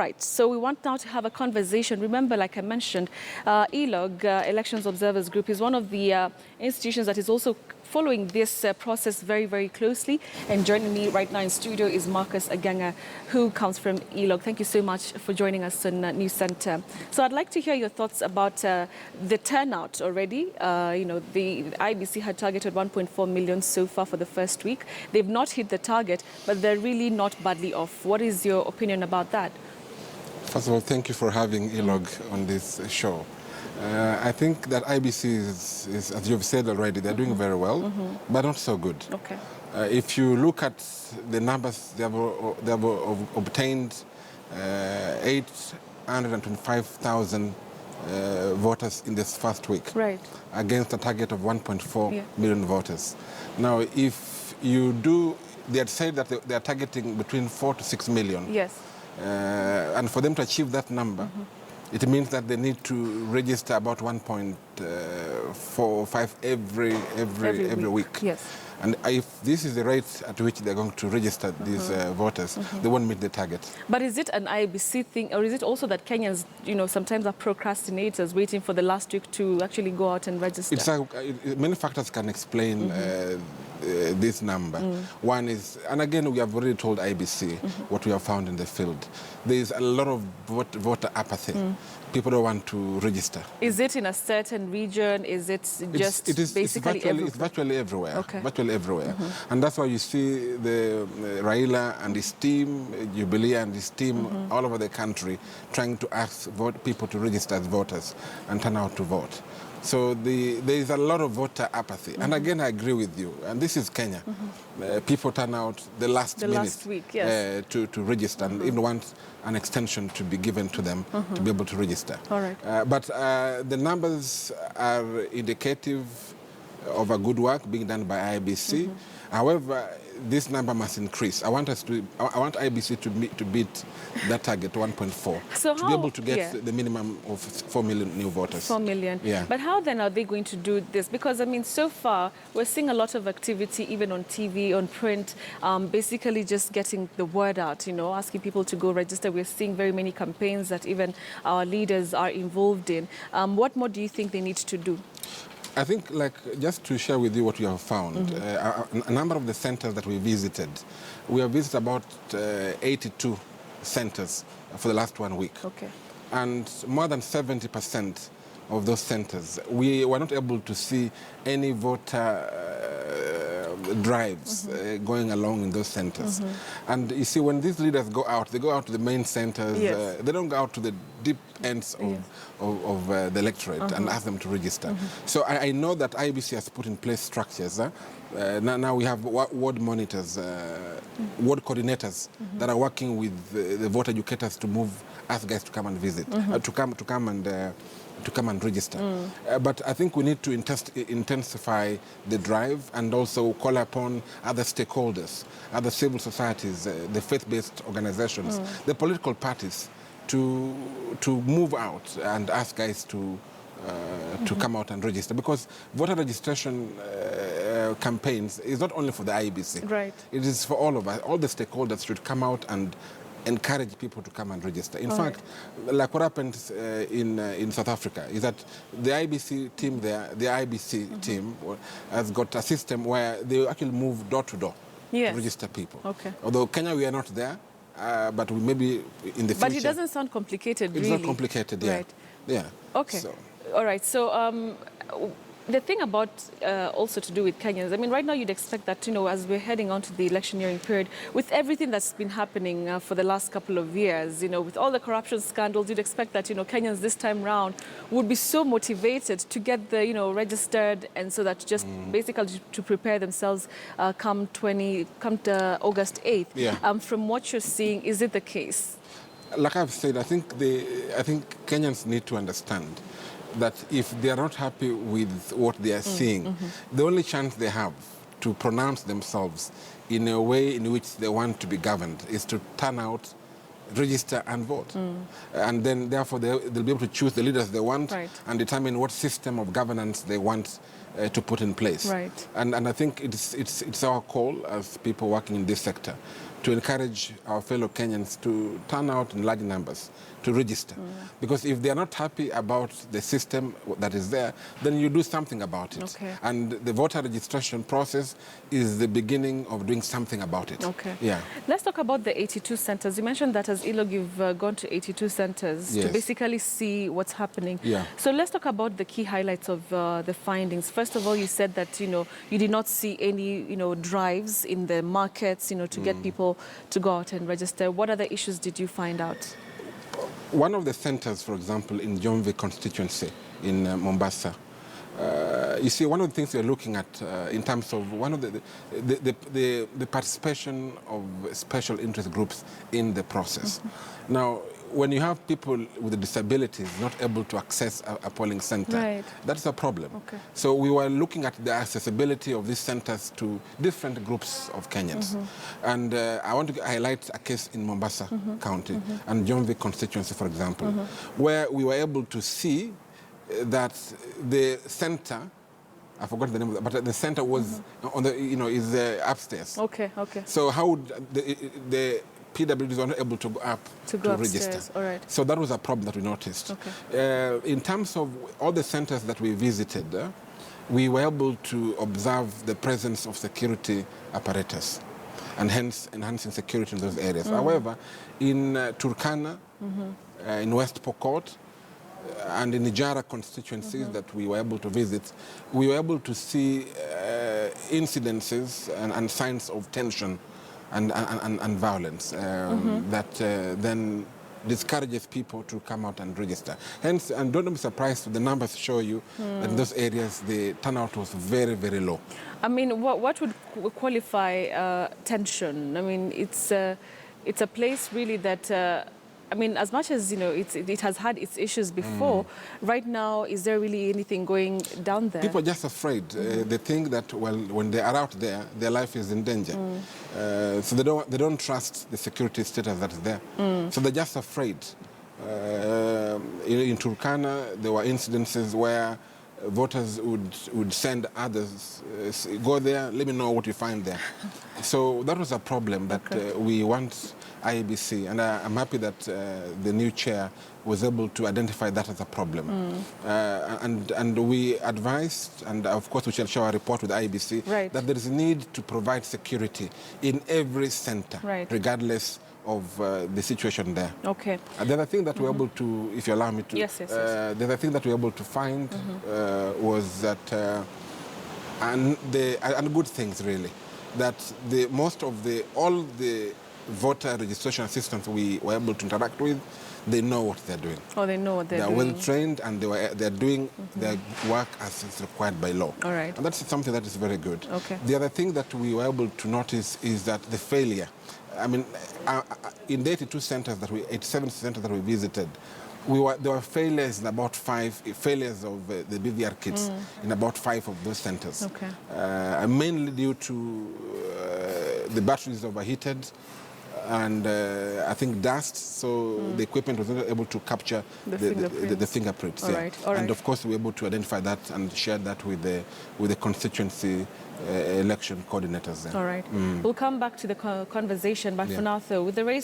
right, so we want now to have a conversation. Remember, like I mentioned, ELOG, Elections Observers Group, is one of the institutions that is also following this process very, very closely. And joining me right now in studio is Marcus Agenga, who comes from ELOG. Thank you so much for joining us on News Center. So I'd like to hear your thoughts about the turnout already. The IBC had targeted 1.4 million so far for the first week. They've not hit the target, but they're really not badly off. What is your opinion about that? First of all, thank you for having ELOG on this show. I think that IBC is, as you've said already, they're doing very well, but not so good. Okay. If you look at the numbers, they have obtained 825,000 voters in this first week, right, against a target of 1.4 million voters. Now, if you do, they had said that they are targeting between 4 to 6 million. Yes. And for them to achieve that number, it means that they need to register about 1.45 every week. Yes. And if this is the rate at which they're going to register these voters, they won't meet the target. But is it an IBC thing, or is it also that Kenyans, sometimes are procrastinators, waiting for the last week to actually go out and register? It's many factors can explain this number. One is, and again, we have already told IBC what we have found in the field. There is a lot of voter apathy. People don't want to register. Is it in a certain region? Is it just basically everywhere? It's virtually everywhere. Okay. Virtually everywhere. And that's why you see the Raila and his team, Jubilee and his team all over the country trying to ask people to register as voters and turn out to vote. So there is a lot of voter apathy. And again, I agree with you. And this is Kenya. People turn out the last week, yes. to register and even want an extension to be given to them to be able to register. All right. But the numbers are indicative of a good work being done by IBC. However, this number must increase. I want IBC to beat that target, 1.4, so to be able to get the minimum of 4 million new voters. 4 million. Yeah. But how then are they going to do this? Because, so far, we're seeing a lot of activity, even on TV, on print, basically just getting the word out, asking people to go register. We're seeing very many campaigns that even our leaders are involved in. What more do you think they need to do? I think, just to share with you what we have found, a number of the centers that we visited, we have visited about 82 centers for the last 1 week. Okay. And more than 70% of those centers, we were not able to see any voter drives going along in those centers. And you see, when these leaders go out, they go out to the main centers. Yes. They don't go out to the deep ends of the electorate and ask them to register. So I know that IBC has put in place structures. Now we have ward monitors, ward coordinators that are working with the voter educators to move us guys to come and visit, to come and register. But I think we need to intensify the drive and also call upon other stakeholders, other civil societies, the faith-based organizations, the political parties to move out and ask guys to come out and register. Because voter registration campaigns is not only for the IBC. Right. It is for all of us. All the stakeholders should come out and encourage people to come and register. In fact, like what happened in South Africa is that the IBC team there, the IBC team has got a system where they actually move door to door to register people. Okay. Although Kenya, we are not there, but we maybe in the future. But it doesn't sound complicated, really. It's not complicated, yeah. Right. Yeah. Okay. So. All right. So the thing about also to do with Kenyans, right now you'd expect that, as we're heading on to the electioneering period, with everything that's been happening for the last couple of years, with all the corruption scandals, you'd expect that, Kenyans this time round would be so motivated to get the, registered, and so that just basically to prepare themselves come August 8th. Yeah. From what you're seeing, is it the case? Like I've said, I think Kenyans need to understand that if they are not happy with what they are seeing, the only chance they have to pronounce themselves in a way in which they want to be governed is to turn out, register and vote. And then, therefore, they'll be able to choose the leaders they want and determine what system of governance they want to put in place. Right. And I think it's our call as people working in this sector to encourage our fellow Kenyans to turn out in large numbers to register. Because if they are not happy about the system that is there, then you do something about it. Okay. And the voter registration process is the beginning of doing something about it. Okay. Yeah. Let's talk about the 82 centers. You mentioned that as ILOG, you've gone to 82 centers Yes. to basically see what's happening. Yeah. So let's talk about the key highlights of the findings. First of all, you said that, you did not see any, drives in the markets, to get people to go out and register. What other issues did you find out? One of the centers, for example, in Jomvi constituency in Mombasa, you see, one of the things we're looking at in terms of one of the participation of special interest groups in the process. Now, when you have people with disabilities not able to access a polling center, Right. that's a problem. Okay. So we were looking at the accessibility of these centers to different groups of Kenyans. And I want to highlight a case in Mombasa County and Jomvi constituency, for example, where we were able to see that the center, I forgot the name of it, but the center was on the, is upstairs. Okay, okay. So how would the PWDs were not able to go up to register. Upstairs. All right. So that was a problem that we noticed. Okay. In terms of all the centers that we visited, we were able to observe the presence of security apparatus and hence enhancing security in those areas. However, in Turkana, in West Pokot, and in the Ijara constituencies that we were able to visit, we were able to see incidences and signs of tension and violence that then discourages people to come out and register. Hence, and don't be surprised, the numbers show you that in those areas the turnout was very, very low. I mean, what would qualify tension? I mean, it's a place really that, I mean, as much as, it has had its issues before, right now, is there really anything going down there? People are just afraid. They think that, well, when they are out there, their life is in danger. So they don't trust the security status that is there. So they're just afraid. In Turkana, there were incidences where voters would send others, go there, let me know what you find there. So that was a problem that we want IEBC, and I'm happy that the new chair was able to identify that as a problem. And we advised, and of course we shall show a report with IEBC, that there is a need to provide security in every center, regardless of the situation there. Okay. And the other thing that we're able to, if you allow me to, yes. the other thing that we're able to find was that, and good things really, that all the voter registration assistants we were able to interact with, they know what they're doing. Oh, they know what they're doing. They're well trained and they're doing their work as is required by law. All right. And that's something that is very good. Okay. The other thing that we were able to notice is that the failure. I mean, in the 87 centers that we visited, there were failures in about 5 failures of the BVR kits in about 5 of those centers. Okay. Mainly due to the batteries overheated and I think dust, so the equipment was not able to capture the fingerprints. All right. All right. And of course we were able to identify that and share that with the constituency election coordinators there. All right. We'll come back to the conversation, but for now, though, with the race